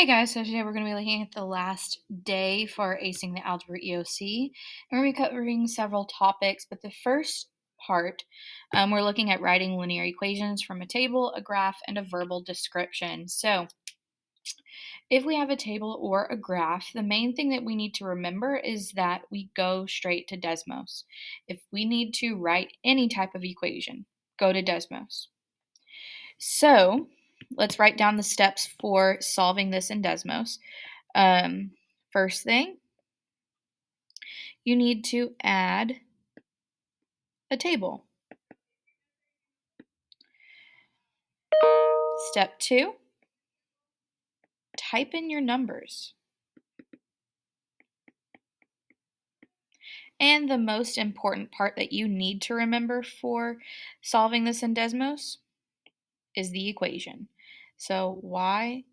Hey guys, so today we're going to be looking at the last day for acing the algebra EOC, and we're going to be covering several topics. But the first part, we're looking at writing linear equations from a table, a graph, and a verbal description. So if we have a table or a graph, the main thing that we need to remember is that we go straight to Desmos. If we need to write any type of equation, go to Desmos. So let's write down the steps for solving this in Desmos. First thing, you need to add a table. Step 2, type in your numbers. And the most important part that you need to remember for solving this in Desmos is the equation. So y1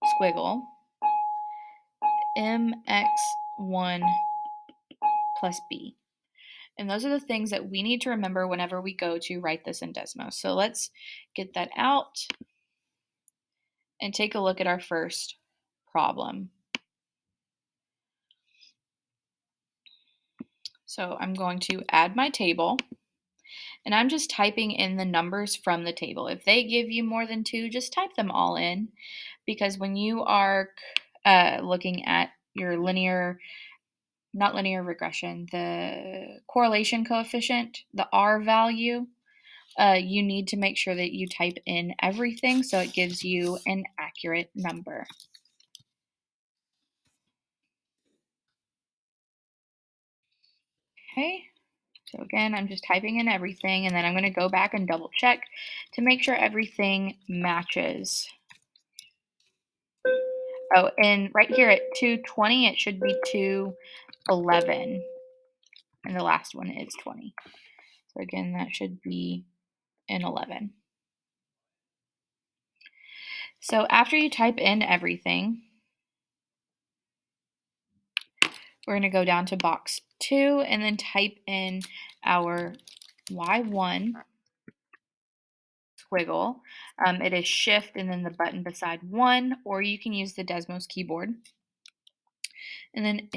squiggle mx1 plus b. And those are the things that we need to remember whenever we go to write this in Desmos. So let's get that out and take a look at our first problem. So I'm going to add my table, and I'm just typing in the numbers from the table. If they give you more than 2, just type them all in, because when you are looking at your not linear regression, the correlation coefficient, the R value, you need to make sure that you type in everything so it gives you an accurate number. Okay, so again, I'm just typing in everything, and then I'm going to go back and double check to make sure everything matches. Oh, and right here at 220, it should be 211, and the last one is 20. So again, that should be an 11. So after you type in everything, we're going to go down to box 2 and then type in our y1 squiggle. It is shift and then the button beside 1, or you can use the Desmos keyboard. And then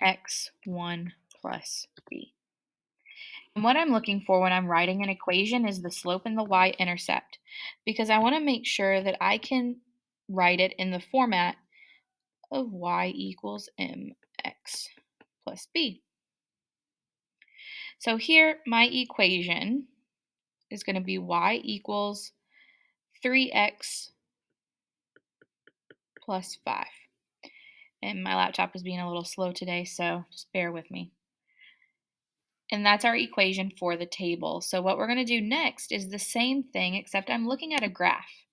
mx1 plus b. And what I'm looking for when I'm writing an equation is the slope and the y-intercept, because I want to make sure that I can write it in the format of y equals mx plus b. So here, my equation is going to be y equals 3x plus 5. And my laptop is being a little slow today, so just bear with me. And that's our equation for the table. So what we're going to do next is the same thing, except I'm looking at a graph.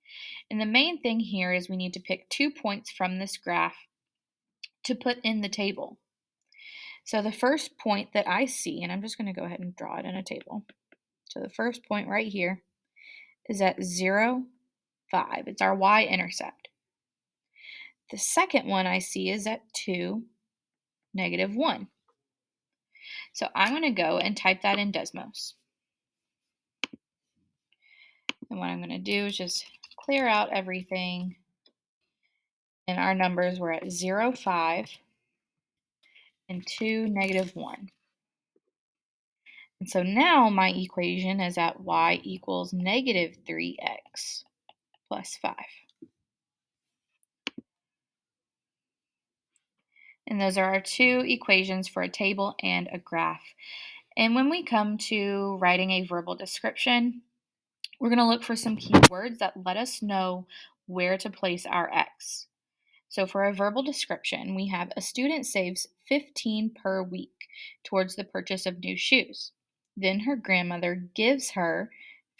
And the main thing here is we need to pick 2 points from this graph to put in the table. So the first point that I see, and I'm just going to go ahead and draw it in a table. So the first point right here is at 0, 5. It's our y-intercept. The second one I see is at 2, negative 1. So I'm going to go and type that in Desmos. And what I'm going to do is just clear out everything. And our numbers were at 0, 5, and 2, negative 1. And so now my equation is at y equals negative 3x plus 5. And those are our two equations for a table and a graph. And when we come to writing a verbal description, we're going to look for some keywords that let us know where to place our x. So for a verbal description, we have a student saves $15 per week towards the purchase of new shoes. Then her grandmother gives her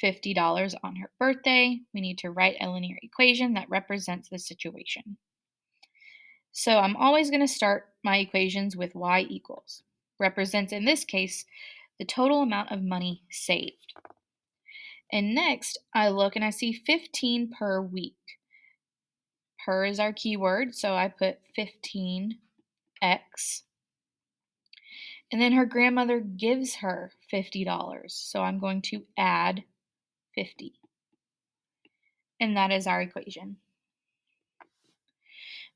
$50 on her birthday. We need to write a linear equation that represents the situation. So I'm always going to start my equations with y equals. Represents, in this case, the total amount of money saved. And next, I look and I see 15 per week. Per is our keyword, so I put 15x. And then her grandmother gives her $50, so I'm going to add 50. And that is our equation.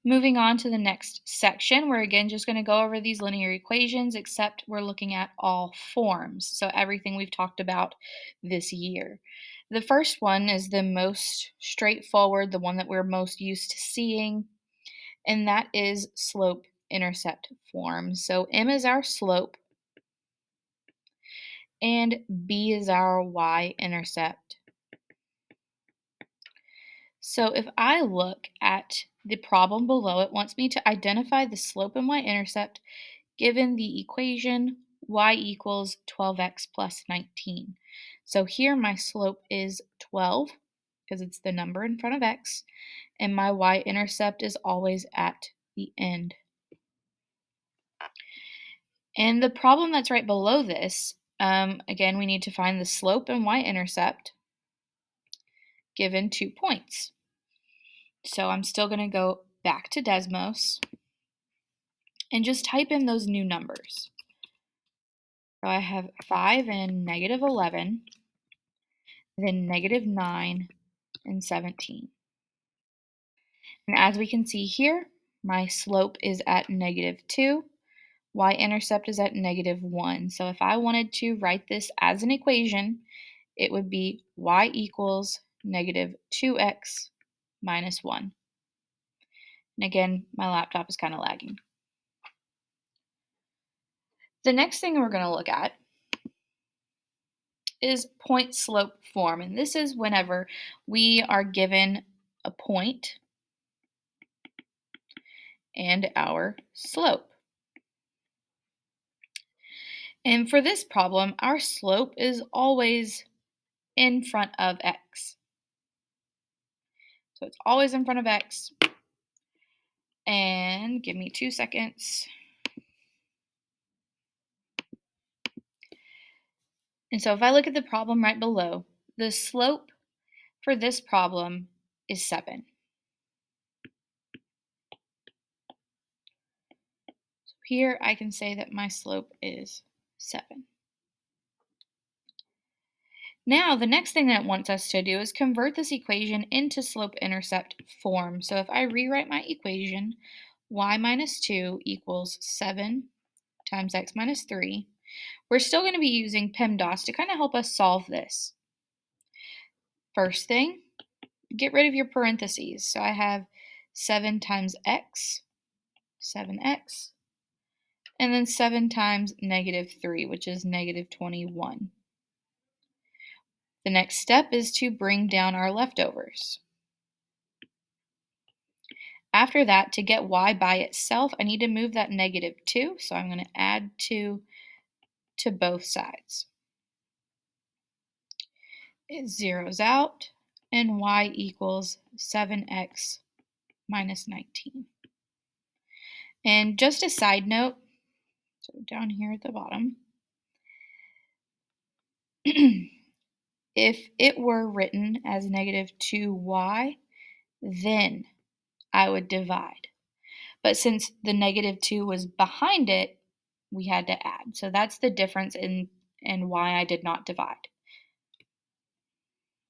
Moving on to the next section, we're again just going to go over these linear equations, except we're looking at all forms, so everything we've talked about this year. The first one is the most straightforward, the one that we're most used to seeing, and that is slope-intercept form. So m is our slope, and b is our y-intercept. So if I look at the problem below, it wants me to identify the slope and y-intercept given the equation y equals 12x plus 19. So here my slope is 12 because it's the number in front of x, and my y-intercept is always at the end. And the problem that's right below this, again, we need to find the slope and y-intercept given 2 points. So I'm still going to go back to Desmos and just type in those new numbers. So I have 5 and negative 11, then negative 9 and 17. And as we can see here, my slope is at negative 2, y-intercept is at negative 1. So if I wanted to write this as an equation, it would be y equals negative 2x minus 1. And again, my laptop is kind of lagging. The next thing we're going to look at is point slope form. And this is whenever we are given a point and our slope. And for this problem, our slope is always in front of x. So it's always in front of x. And give me 2 seconds. And so if I look at the problem right below, the slope for this problem is 7. So here I can say that my slope is 7. Now, the next thing that it wants us to do is convert this equation into slope-intercept form. So if I rewrite my equation, y minus 2 equals 7 times x minus 3, we're still going to be using PEMDAS to kind of help us solve this. First thing, get rid of your parentheses. So I have 7 times x, 7x, and then 7 times negative 3, which is negative 21. The next step is to bring down our leftovers. After that, to get y by itself, I need to move that negative 2, so I'm going to add 2 to both sides. It zeroes out, and y equals 7x minus 19. And just a side note, so down here at the bottom, if it were written as negative 2y, then I would divide. But since the negative 2 was behind it, we had to add. So that's the difference in why I did not divide.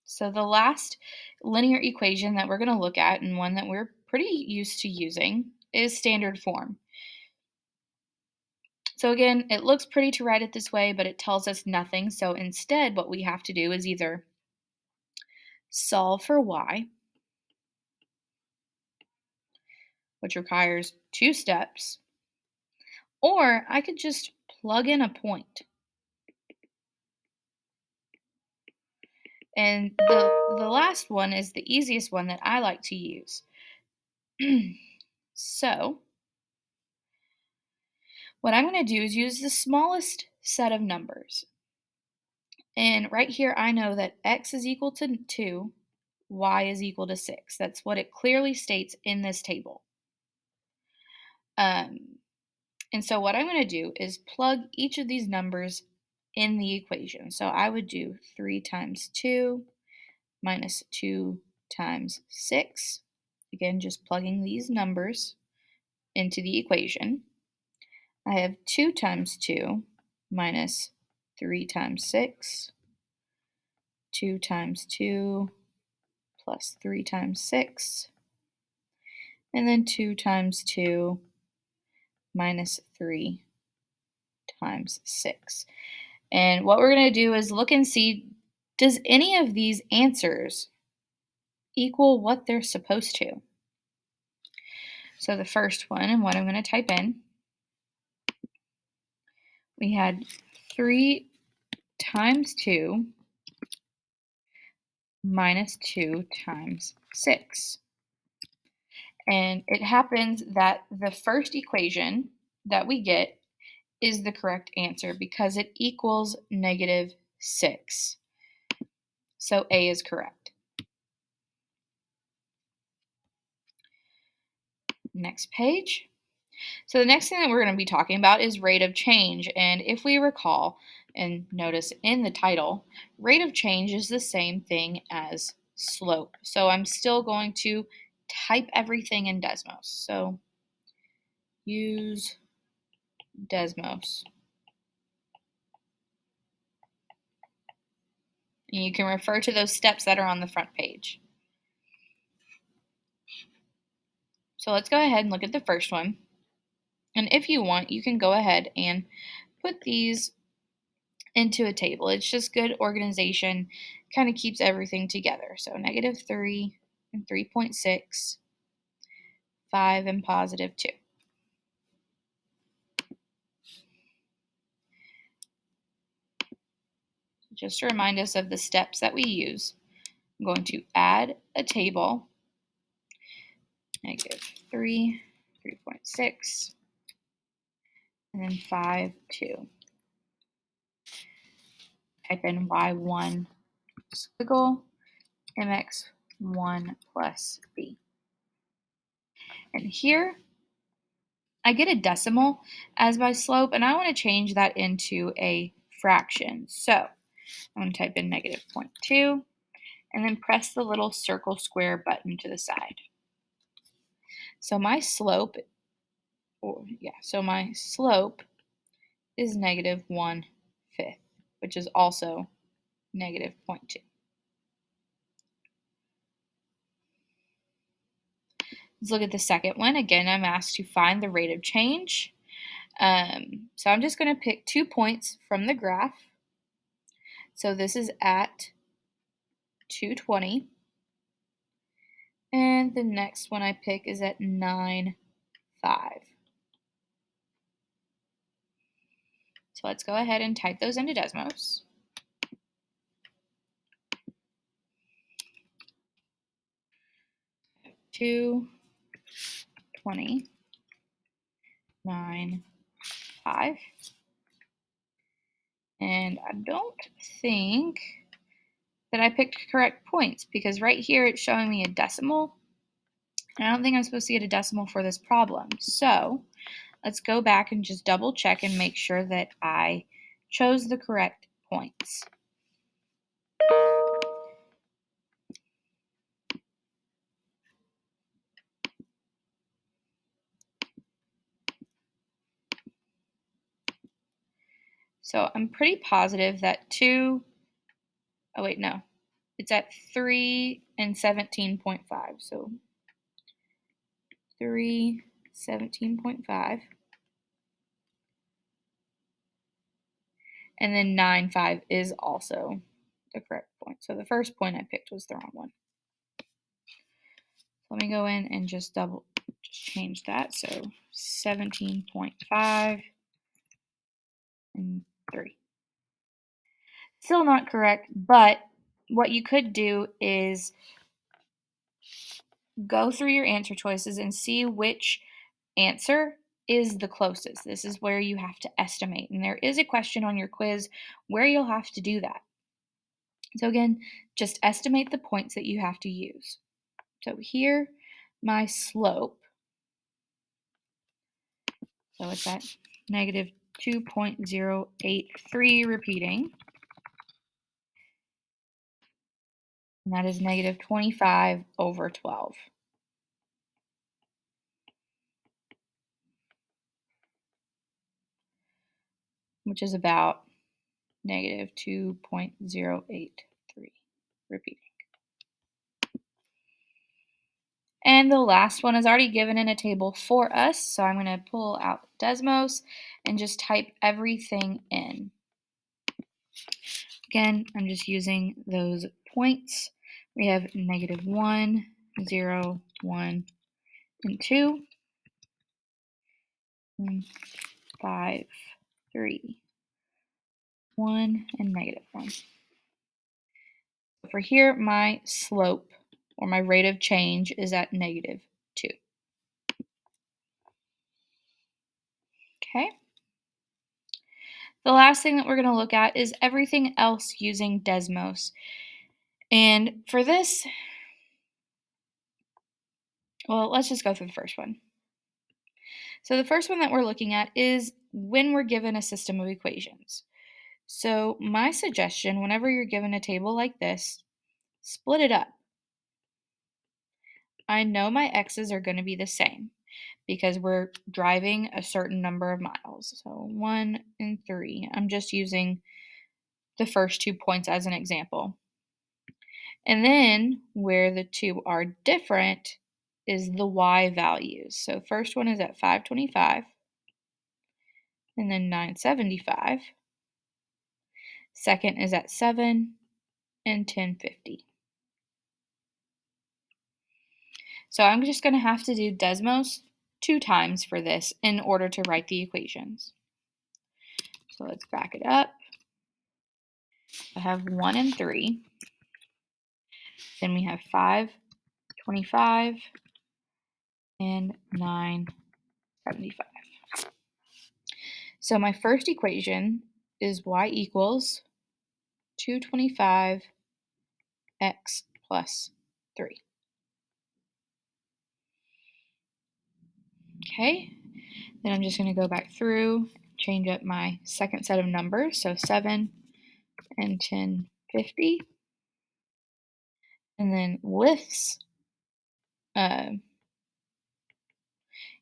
So the last linear equation that we're going to look at, and one that we're pretty used to using, is standard form. So again, it looks pretty to write it this way, but it tells us nothing. So instead, what we have to do is either solve for y, which requires 2 steps, or I could just plug in a point. And the last one is the easiest one that I like to use. So what I'm going to do is use the smallest set of numbers. And right here, I know that x is equal to 2, y is equal to 6. That's what it clearly states in this table. And so what I'm going to do is plug each of these numbers in the equation. So I would do 3 times 2 minus 2 times 6. Again, just plugging these numbers into the equation. I have 2 times 2 minus 3 times 6. 2 times 2 plus 3 times 6. And then 2 times 2 minus 3 times 6. And what we're going to do is look and see, does any of these answers equal what they're supposed to? So the first one, and what I'm going to type in, we had 3 times 2 minus 2 times 6. And it happens that the first equation that we get is the correct answer because it equals -6. So A is correct. Next page. So the next thing that we're going to be talking about is rate of change. And if we recall, and notice in the title, rate of change is the same thing as slope. So I'm still going to type everything in Desmos. So use Desmos. And you can refer to those steps that are on the front page. So let's go ahead and look at the first one. And if you want, you can go ahead and put these into a table. It's just good organization, kind of keeps everything together. So -3 and 3.6, 5 and +2. Just to remind us of the steps that we use, I'm going to add a table, -3, 3.6, and then 5, 2. Type in y1 squiggle mx1 plus b. And here I get a decimal as my slope, and I want to change that into a fraction. So I'm going to type in -0.2 and then press the little circle square button to the side. So my slope, my slope is -1/5, which is also -0.2. Let's look at the second one. Again, I'm asked to find the rate of change. So I'm just going to pick 2 points from the graph. So this is at 220. And the next one I pick is at 9, 5. So let's go ahead and type those into Desmos. Two, 20, 9, 5. And I don't think that I picked correct points because right here it's showing me a decimal. And I don't think I'm supposed to get a decimal for this problem. So let's go back and just double check and make sure that I chose the correct points. So I'm pretty positive that it's at 3 and 17.5. So 3, 17.5. And then 9, 5 is also the correct point. So the first point I picked was the wrong one. Let me go in and just change that. So 17.5 and 3. Still not correct, but what you could do is go through your answer choices and see which answer is the closest. This is where you have to estimate. And there is a question on your quiz where you'll have to do that. So again, just estimate the points that you have to use. So here, my slope, so it's at -2.083 repeating. And that is -25/12. Which is about -2.083 repeating. And the last one is already given in a table for us, so I'm going to pull out Desmos and just type everything in. Again, I'm just using those points. We have -1, 0, 1, and 2, 5, 3, 1, and -1. For here, my slope, or my rate of change, is at -2. Okay. The last thing that we're going to look at is everything else using Desmos. And for this, well, let's just go through the first one. So the first one that we're looking at is when we're given a system of equations. So my suggestion, whenever you're given a table like this, split it up. I know my x's are going to be the same because we're driving a certain number of miles. So 1 and 3. I'm just using the first 2 points as an example. And then where the two are different is the y values. So first one is at 525 and then 975. Second is at 7 and 1050. So I'm just going to have to do Desmos 2 times for this in order to write the equations. So let's back it up. I have 1 and 3. Then we have 525 and 975. So my first equation is y equals 225x plus 3. Okay, then I'm just going to go back through, change up my second set of numbers, so 7 and 1050. And then Lith's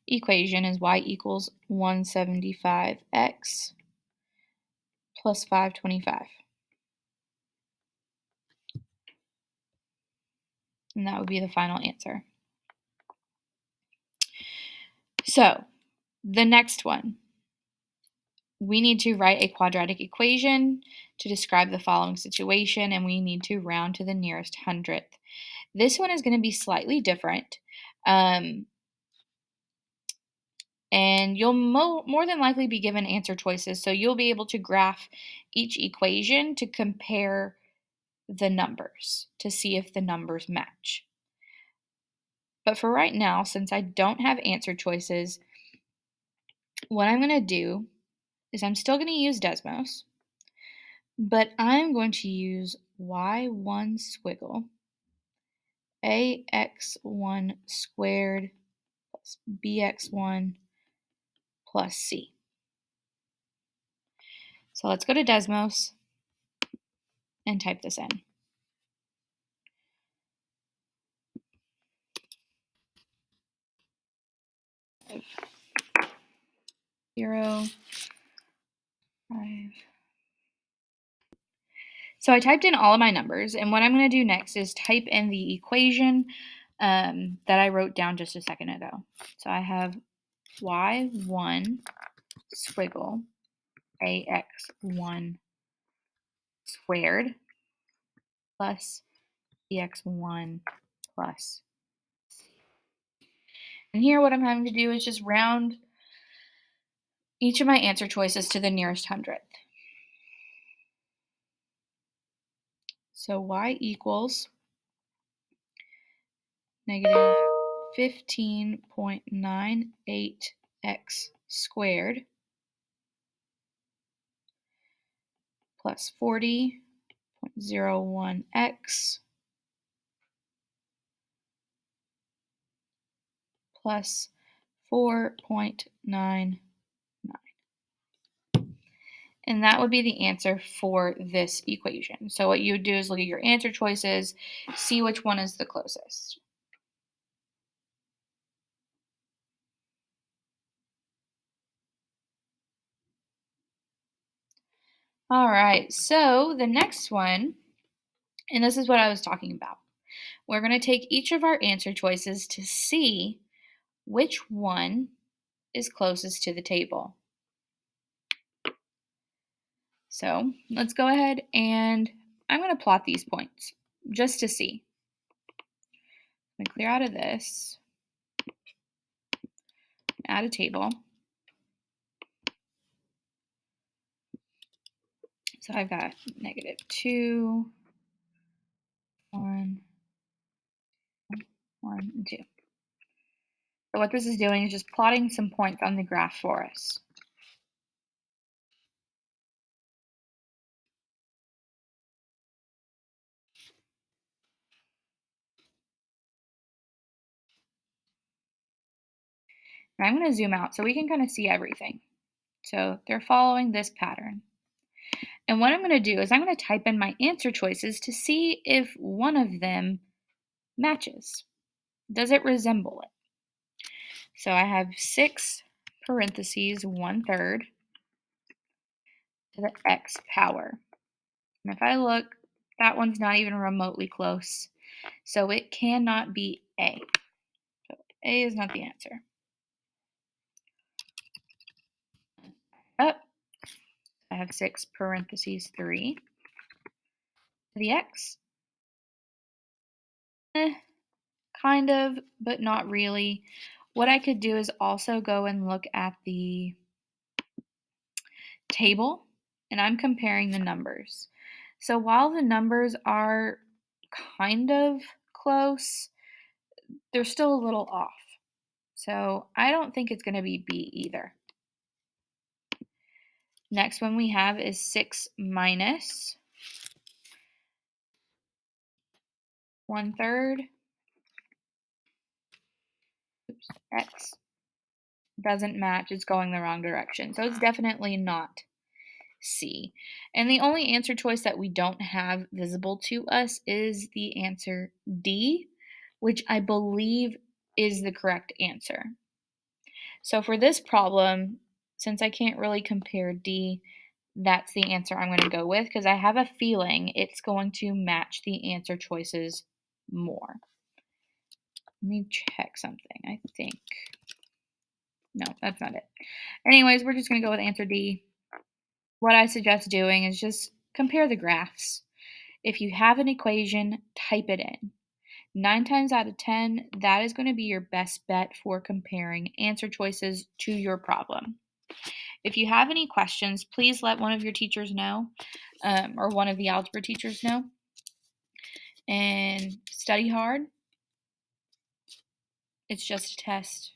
equation is y equals 175x plus 525. And that would be the final answer. So the next one, we need to write a quadratic equation to describe the following situation, and we need to round to the nearest hundredth. This one is going to be slightly different, and you'll more than likely be given answer choices, so you'll be able to graph each equation to compare the numbers to see if the numbers match. But for right now, since I don't have answer choices, what I'm going to do is I'm still going to use Desmos, but I'm going to use y1 squiggle ax1 squared plus bx1 plus c. So let's go to Desmos and type this in. 0, 5. So I typed in all of my numbers, and what I'm going to do next is type in the equation that I wrote down just a second ago. So I have y1 squiggle ax1 squared plus bx1 plus. And here what I'm having to do is just round each of my answer choices to the nearest hundredth. So y equals negative 15.98x squared plus 40.01x plus 4.99. And that would be the answer for this equation. So what you would do is look at your answer choices, see which one is the closest. All right, so the next one, and this is what I was talking about. we're going to take each of our answer choices to see which one is closest to the table. So let's go ahead and I'm going to plot these points just to see. I'm going to clear out of this, add a table. So I've got -2, 1, 1, and 2. So what this is doing is just plotting some points on the graph for us. And I'm going to zoom out so we can kind of see everything. So they're following this pattern. And what I'm going to do is I'm going to type in my answer choices to see if one of them matches. Does it resemble it? So I have 6 parentheses 1/3 to the x power. And if I look, that one's not even remotely close. So it cannot be A. So A is not the answer. Up, I have 6 parentheses 3 to the x. Kind of, but not really. What I could do is also go and look at the table, and I'm comparing the numbers. So while the numbers are kind of close, they're still a little off. So I don't think it's going to be B either. Next one we have is 6 minus 1/3. Oops, x doesn't match. It's going the wrong direction. So it's definitely not C. And the only answer choice that we don't have visible to us is the answer D, which I believe is the correct answer. So for this problem, since I can't really compare D, that's the answer I'm going to go with because I have a feeling it's going to match the answer choices more. Let me check something. I think. No, that's not it. Anyways, we're just going to go with answer D. What I suggest doing is just compare the graphs. If you have an equation, type it in. 9 times out of 10, that is going to be your best bet for comparing answer choices to your problem. If you have any questions, please let one of your teachers know, or one of the algebra teachers know. And study hard. It's just a test.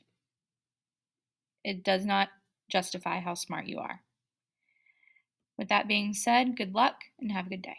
It does not justify how smart you are. With that being said, good luck and have a good day.